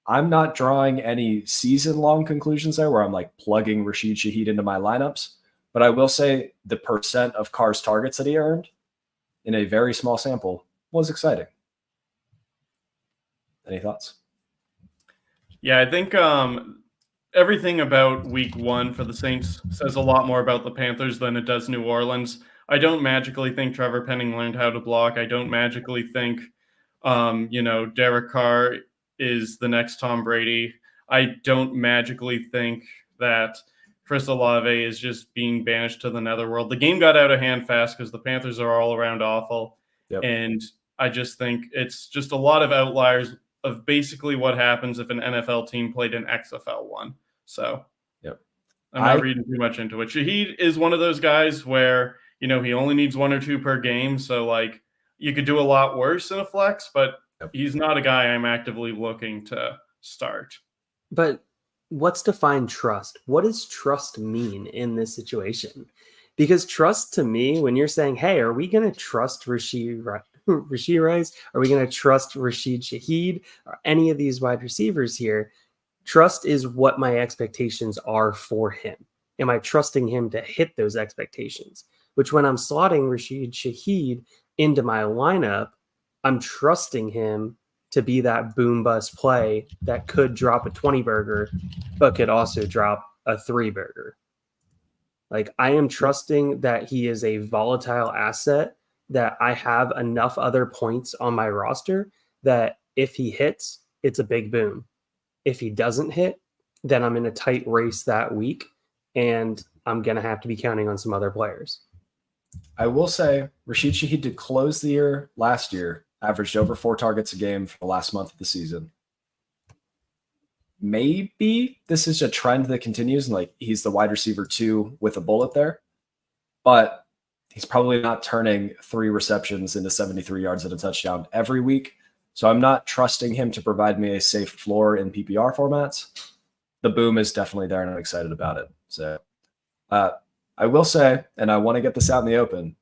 I'm not drawing any season-long conclusions there where I'm like plugging Rashid Shaheed into my lineups. But I will say the percent of Carr's targets that he earned in a very small sample was exciting. Any thoughts? Yeah, I think everything about week 1 for the Saints says a lot more about the Panthers than it does New Orleans. I don't magically think Trevor Penning learned how to block. I don't magically think, Derek Carr is the next Tom Brady. I don't magically think that Chris Olave is just being banished to the netherworld. The game got out of hand fast because the Panthers are all around awful. Yep. And I just think it's just a lot of outliers of basically what happens if an NFL team played an XFL one. So yep. I'm not reading too much into it. Shaheed is one of those guys where, he only needs 1 or 2 per game. So like you could do a lot worse in a flex, but he's not a guy I'm actively looking to start. But let's define trust. What does trust mean in this situation? Because trust to me, when you're saying, hey, are we going to trust Rashid Rice? Are we going to trust Rashid Shaheed or any of these wide receivers here? Trust is what my expectations are for him. Am I trusting him to hit those expectations? Which when I'm slotting Rashid Shaheed into my lineup, I'm trusting him to be that boom bust play that could drop a 20 burger, but could also drop a 3 burger. Like I am trusting that he is a volatile asset, that I have enough other points on my roster that if he hits, it's a big boom. If he doesn't hit, then I'm in a tight race that week and I'm going to have to be counting on some other players. I will say Rashid Shaheed to close the year last year averaged over 4 targets a game for the last month of the season. Maybe this is a trend that continues and like he's the wide receiver 2 with a bullet there, but he's probably not turning 3 receptions into 73 yards and a touchdown every week. So I'm not trusting him to provide me a safe floor in PPR formats. The boom is definitely there and I'm excited about it. So I will say, and I want to get this out in the open,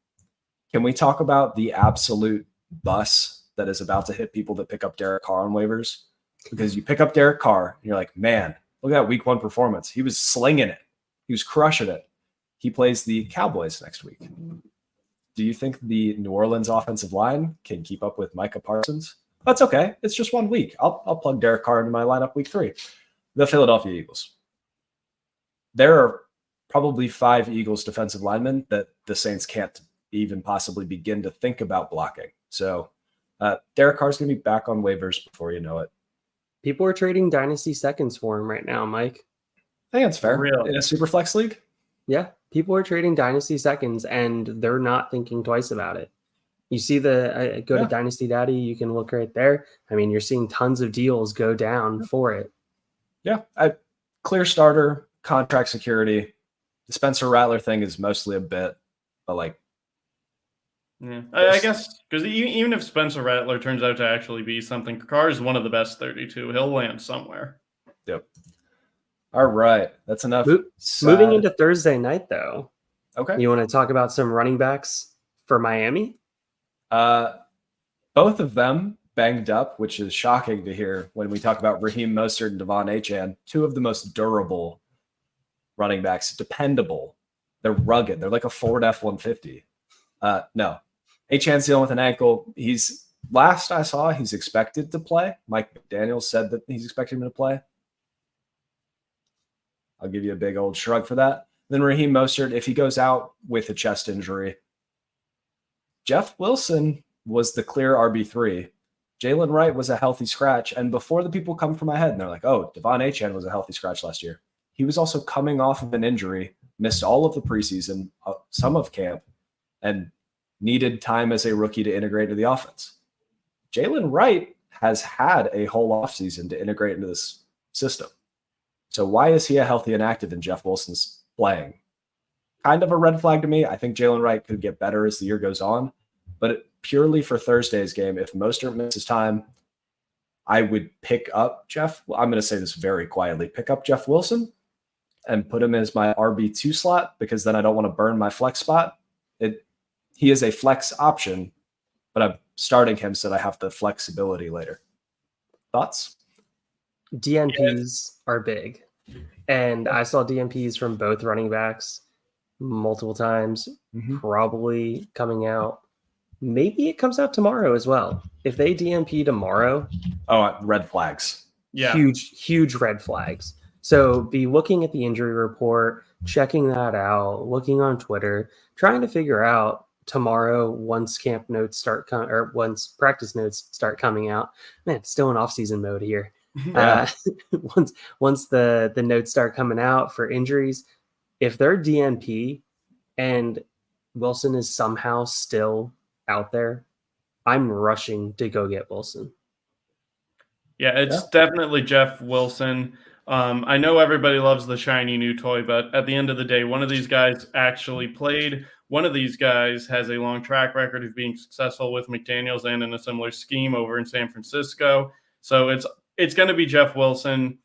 can we talk about the absolute bus that is about to hit people that pick up Derek Carr on waivers? Because you pick up Derek Carr and you're like, man, look at that week 1 performance. He was slinging it. He was crushing it. He plays the Cowboys next week. Do you think the New Orleans offensive line can keep up with Micah Parsons? That's okay. It's just 1 week. I'll plug Derek Carr into my lineup week 3. The Philadelphia Eagles. There are probably 5 Eagles defensive linemen that the Saints can't even possibly begin to think about blocking. So Derek Carr's going to be back on waivers before you know it. People are trading dynasty seconds for him right now, Mike. I think that's fair. Real. In a super flex league? Yeah, people are trading dynasty seconds, and they're not thinking twice about it. You see the go to Dynasty Daddy, you can look right there. I mean, you're seeing tons of deals go down for it. Yeah, clear starter, contract security. The Spencer Rattler thing is mostly a bit, but like, yeah, I guess because even if Spencer Rattler turns out to actually be something, Carr is one of the best 32. He'll land somewhere. Yep. All right, that's enough. Moving into Thursday night, though. Okay. You want to talk about some running backs for Miami? Both of them banged up, which is shocking to hear when we talk about Raheem Mostert and Devon Achane, 2 of the most durable running backs, dependable. They're rugged. They're like a Ford F-150. No, Achane's dealing with an ankle. Last I saw, he's expected to play. Mike McDaniel said that he's expecting him to play. I'll give you a big old shrug for that. Then Raheem Mostert, if he goes out with a chest injury, Jeff Wilson was the clear RB3. Jalen Wright was a healthy scratch. And before the people come from my head and they're like, oh, Devon Achane was a healthy scratch last year. He was also coming off of an injury, missed all of the preseason, some of camp, and needed time as a rookie to integrate into the offense. Jalen Wright has had a whole offseason to integrate into this system. So why is he a healthy and active and Jeff Wilson's playing? Kind of a red flag to me. I think Jalen Wright could get better as the year goes on. But purely for Thursday's game, if Mostert misses time, I would pick up I'm going to say this very quietly, pick up Jeff Wilson and put him as my RB2 slot because then I don't want to burn my flex spot. He is a flex option, but I'm starting him so that I have the flexibility later. Thoughts? DNPs are big. And I saw DNPs from both running backs multiple times, probably coming out. Maybe it comes out tomorrow as well. If they DNP tomorrow. Oh, red flags. Yeah. Huge red flags. So be looking at the injury report, checking that out, looking on Twitter, trying to figure out tomorrow once camp notes start or once practice notes start coming out. Man, still in off-season mode here. Yeah. Once the notes start coming out for injuries, if they're DNP and Wilson is somehow still out there, I'm rushing to go get Wilson. Yeah, it's definitely Jeff Wilson. I know everybody loves the shiny new toy, but at the end of the day, one of these guys actually played. One of these guys has a long track record of being successful with McDaniels and in a similar scheme over in San Francisco. So it's going to be Jeff Wilson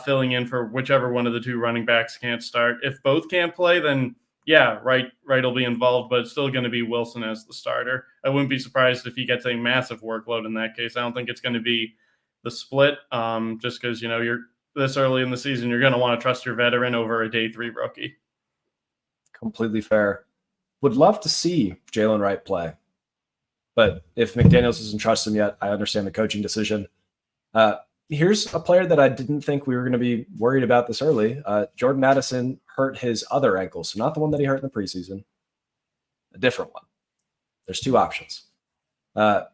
filling in for whichever one of the 2 running backs can't start. If both can't play, then yeah, Wright will be involved, but it's still going to be Wilson as the starter. I wouldn't be surprised if he gets a massive workload in that case. I don't think it's going to be the split, just because you're this early in the season, you're going to want to trust your veteran over a day 3 rookie. Completely fair. Would love to see Jalen Wright play, but if McDaniels doesn't trust him yet, I understand the coaching decision. Here's a player that I didn't think we were going to be worried about this early. Jordan Addison hurt his other ankle, so not the one that he hurt in the preseason, a different one. There's 2 options. I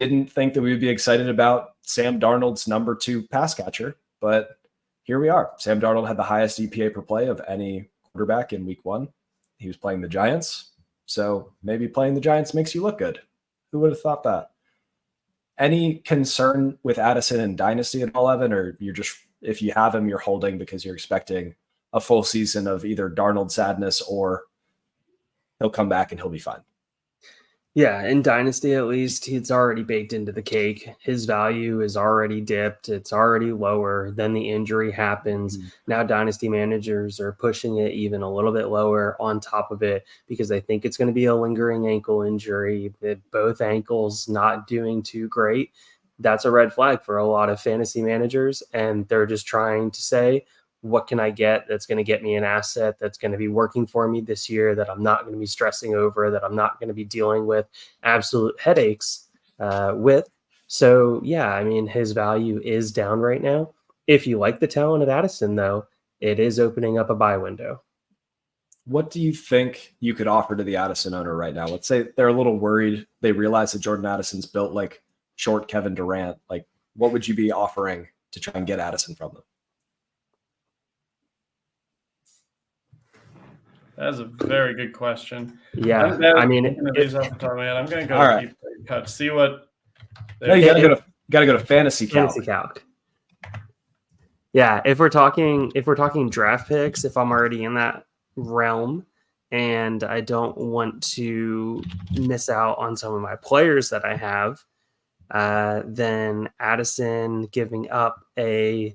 didn't think that we would be excited about Sam Darnold's number 2 pass catcher, but here we are. Sam Darnold had the highest EPA per play of any quarterback in week 1. He was playing the Giants, so maybe playing the Giants makes you look good. Who would have thought that? Any concern with Addison in Dynasty at all, Evan, or you're just, if you have him, you're holding because you're expecting a full season of either Darnold sadness or he'll come back and he'll be fine? Yeah, in Dynasty at least, it's already baked into the cake. His value is already dipped. It's already lower. Then the injury happens. Now Dynasty managers are pushing it even a little bit lower on top of it because they think it's going to be a lingering ankle injury, that both ankles not doing too great. That's a red flag for a lot of fantasy managers, and they're just trying to say, what can I get that's going to get me an asset that's going to be working for me this year, that I'm not going to be stressing over, that I'm not going to be dealing with absolute headaches with? So, yeah, I mean, his value is down right now. If you like the talent of Addison, though, it is opening up a buy window. What do you think you could offer to the Addison owner right now? Let's say they're a little worried. They realize that Jordan Addison's built like short Kevin Durant. Like, what would you be offering to try and get Addison from them? That's a very good question. Yeah, I mean, I'm going to go All keep cut. See what. No, you gotta go to fantasy calc. fantasy calc. Yeah, if we're talking draft picks, if I'm already in that realm and I don't want to miss out on some of my players that I have, then Addison giving up a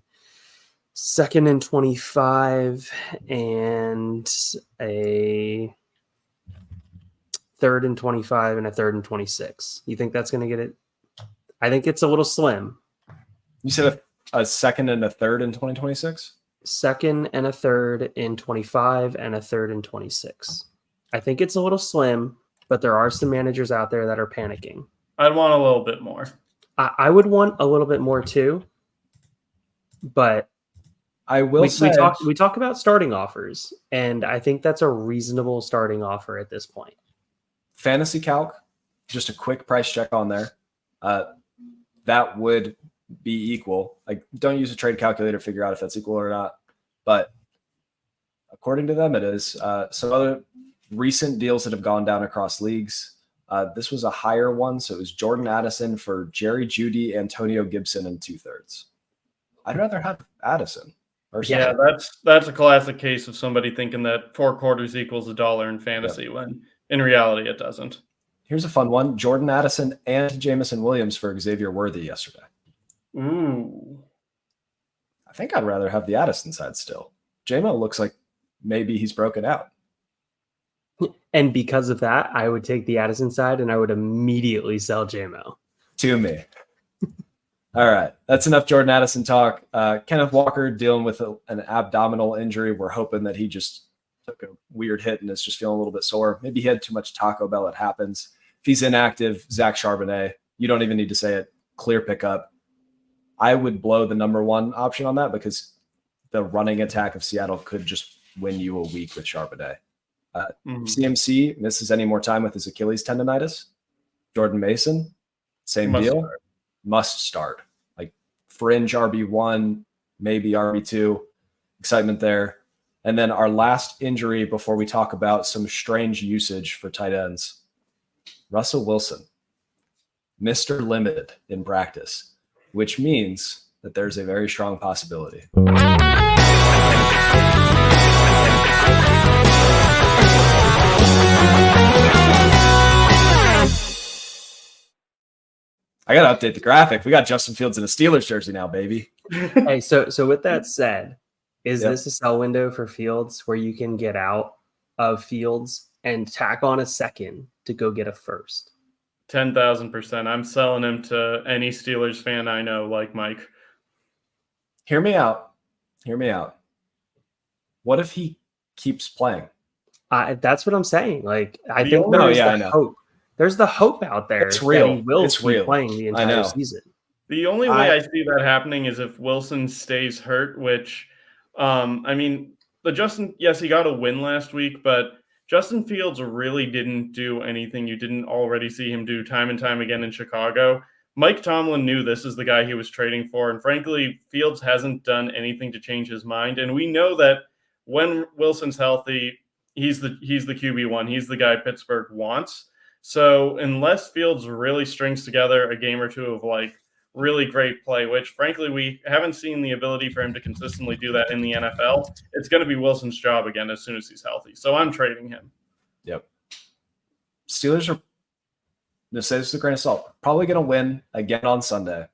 2nd and 25 and a 3rd and 25 and a 3rd and 26. You think that's going to get it? I think it's a little slim. You said a 2nd and a 3rd in 2026? 2nd and a 3rd in 25 and a 3rd in 26. I think it's a little slim, but there are some managers out there that are panicking. I'd want a little bit more. I would want a little bit more too, but I will say we talk about starting offers, and I think that's a reasonable starting offer at this point. fantasy calc, just a quick price check on there. That would be equal. Like, don't use a trade calculator to figure out if that's equal or not. But according to them, it is. Some other recent deals that have gone down across leagues. This was a higher one. So it was Jordan Addison for Jerry Jeudy, Antonio Gibson, and 2/3. I'd rather have Addison. Yeah, that's a classic case of somebody thinking that 4 quarters equals $1 in fantasy when in reality it doesn't. Here's a fun one. Jordan Addison and Jamison Williams for Xavier Worthy yesterday. Ooh. I think I'd rather have the Addison side still. JMO looks like maybe he's broken out. And because of that, I would take the Addison side and I would immediately sell JMO. To me. All right. That's enough Jordan Addison talk. Kenneth Walker dealing with an abdominal injury. We're hoping that he just took a weird hit and is just feeling a little bit sore. Maybe he had too much Taco Bell. It happens. If he's inactive, Zach Charbonnet, you don't even need to say it. Clear pickup. I would blow the number one option on that because the running attack of Seattle could just win you a week with Charbonnet. CMC misses any more time with his Achilles tendonitis. Jordan Mason, same deal. Must start. Like fringe RB1, maybe RB2. Excitement there. And then our last injury before we talk about some strange usage for tight ends. Russell Wilson, Mr. Limited in practice, which means that there's a very strong possibility. I got to update the graphic. We got Justin Fields in a Steelers jersey now, baby. Hey, so with that said, is this a sell window for Fields where you can get out of Fields and tack on a second to go get a first? 10,000%. I'm selling him to any Steelers fan I know, like Mike. Hear me out. What if he keeps playing? That's what I'm saying. Like, I think there's hope. There's the hope out there. It's real. That he will it's keep real. playing the entire season. The only way I see that happening is if Wilson stays hurt, which, I mean, yes, he got a win last week, but Justin Fields really didn't do anything you didn't already see him do time and time again in Chicago. Mike Tomlin knew this is the guy he was trading for, and frankly, Fields hasn't done anything to change his mind. And we know that when Wilson's healthy, he's the QB1. He's the guy Pittsburgh wants. So unless Fields really strings together a game or two of like really great play, which frankly we haven't seen the ability for him to consistently do that in the NFL, it's going to be Wilson's job again as soon as he's healthy. So I'm trading him. Yep. Steelers are, to say this with a grain of salt, probably going to win again on Sunday.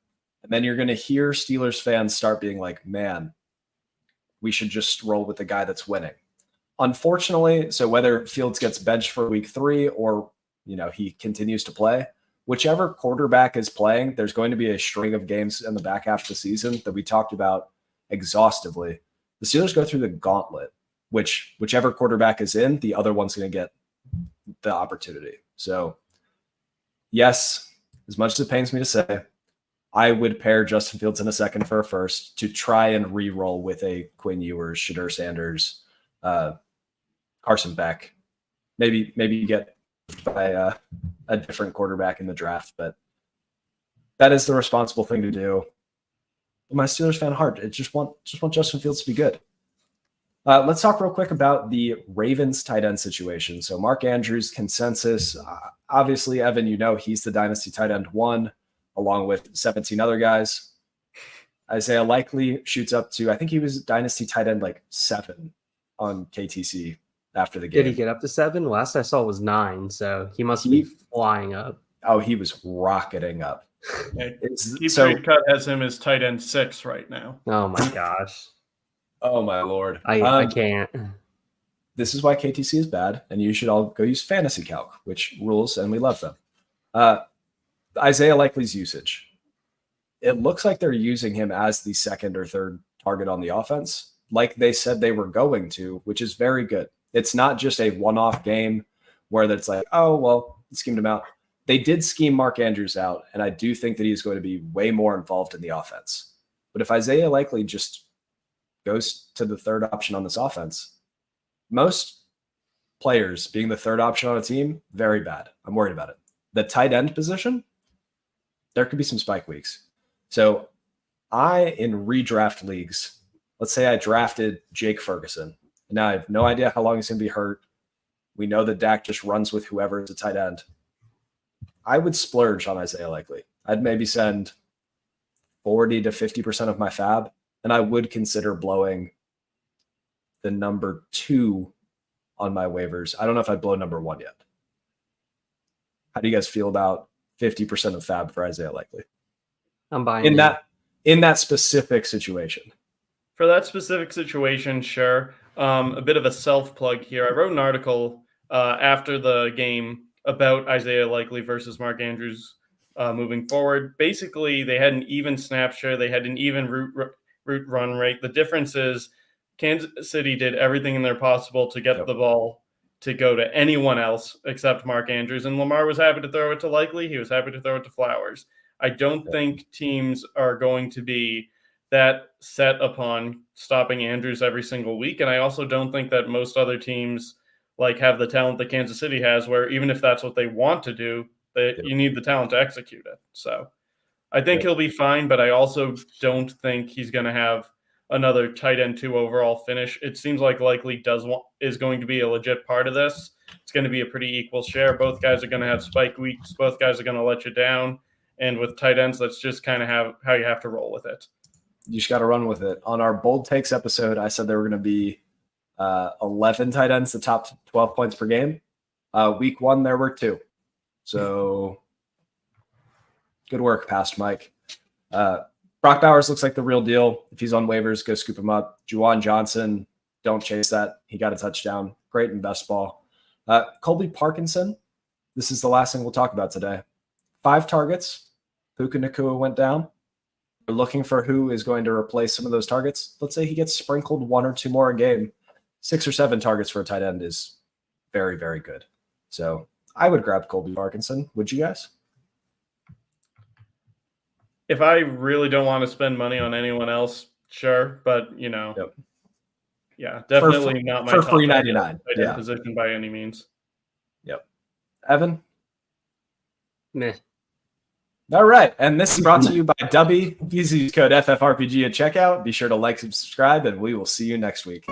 And then you're going to hear Steelers fans start being like, man, we should just roll with the guy that's winning. Unfortunately, so whether Fields gets benched for week 3 or he continues to play, whichever quarterback is playing, there's going to be a string of games in the back half of the season that we talked about exhaustively. The Steelers go through the gauntlet, whichever quarterback is in, the other one's going to get the opportunity. So, yes, as much as it pains me to say, I would pair Justin Fields in a second for a first to try and re-roll with a Quinn Ewers, Shadur Sanders, Carson Beck. Maybe you get by a different quarterback in the draft, but that is the responsible thing to do. My Steelers fan heart, I just want Justin Fields to be good. Let's talk real quick about the Ravens tight end situation. So Mark Andrews consensus. Obviously, Evan, he's the dynasty tight end 1, along with 17 other guys. Isaiah Likely shoots up to, I think he was dynasty tight end 7 on KTC after the game. Did he get up to 7? Last I saw was 9, so he must be flying up. Oh, he was rocketing up. Trade Cut has him as tight end 6 right now. Oh my gosh. Oh my Lord. I can't. This is why KTC is bad, and you should all go use Fantasy Calc, which rules, and we love them. Isaiah Likely's usage. It looks like they're using him as the second or third target on the offense, like they said they were going to, which is very good. It's not just a one-off game where that's like, oh, well, schemed him out. They did scheme Mark Andrews out, and I do think that he's going to be way more involved in the offense. But if Isaiah Likely just goes to the third option on this offense, most players being the third option on a team, very bad. I'm worried about it. The tight end position, there could be some spike weeks. So in redraft leagues, let's say I drafted Jake Ferguson. Now I have no idea how long he's going to be hurt. We know that Dak just runs with whoever is a tight end. I would splurge on Isaiah Likely. I'd maybe send 40 to 50% of my fab, and I would consider blowing the number 2 on my waivers. I don't know if I'd blow number 1 yet. How do you guys feel about 50% of fab for Isaiah Likely? I'm buying in that specific situation. For that specific situation, sure. A bit of a self-plug here. I wrote an article after the game about Isaiah Likely versus Mark Andrews moving forward. Basically, they had an even snap share. They had an even route run rate. The difference is Kansas City did everything in their possible to get the ball to go to anyone else except Mark Andrews. And Lamar was happy to throw it to Likely. He was happy to throw it to Flowers. I don't think teams are going to be that set upon stopping Andrews every single week. And I also don't think that most other teams have the talent that Kansas City has, where even if that's what they want to do, you need the talent to execute it. So I think he'll be fine, but I also don't think he's going to have another tight end 2 overall finish. It seems like Likely is going to be a legit part of this. It's going to be a pretty equal share. Both guys are going to have spike weeks. Both guys are going to let you down. And with tight ends, that's just kind of how you have to roll with it. You just got to run with it. On our Bold Takes episode, I said there were going to be 11 tight ends, the top 12 points per game. Week 1, there were 2. So good work, past Mike. Brock Bowers looks like the real deal. If he's on waivers, go scoop him up. Juwan Johnson, don't chase that. He got a touchdown. Great in best ball. Colby Parkinson, this is the last thing we'll talk about today. 5 targets. Puka Nacua went down. We're looking for who is going to replace some of those targets. Let's say he gets sprinkled 1 or 2 more a game. 6 or 7 targets for a tight end is very, very good. So I would grab Colby Parkinson. Would you guys? If I really don't want to spend money on anyone else, sure. But, yeah, definitely not my for top free 99 position by any means. Yep. Evan? Meh. All right. And this is brought to you by Dubby. Use code FFRPG at checkout. Be sure to like and subscribe, and we will see you next week.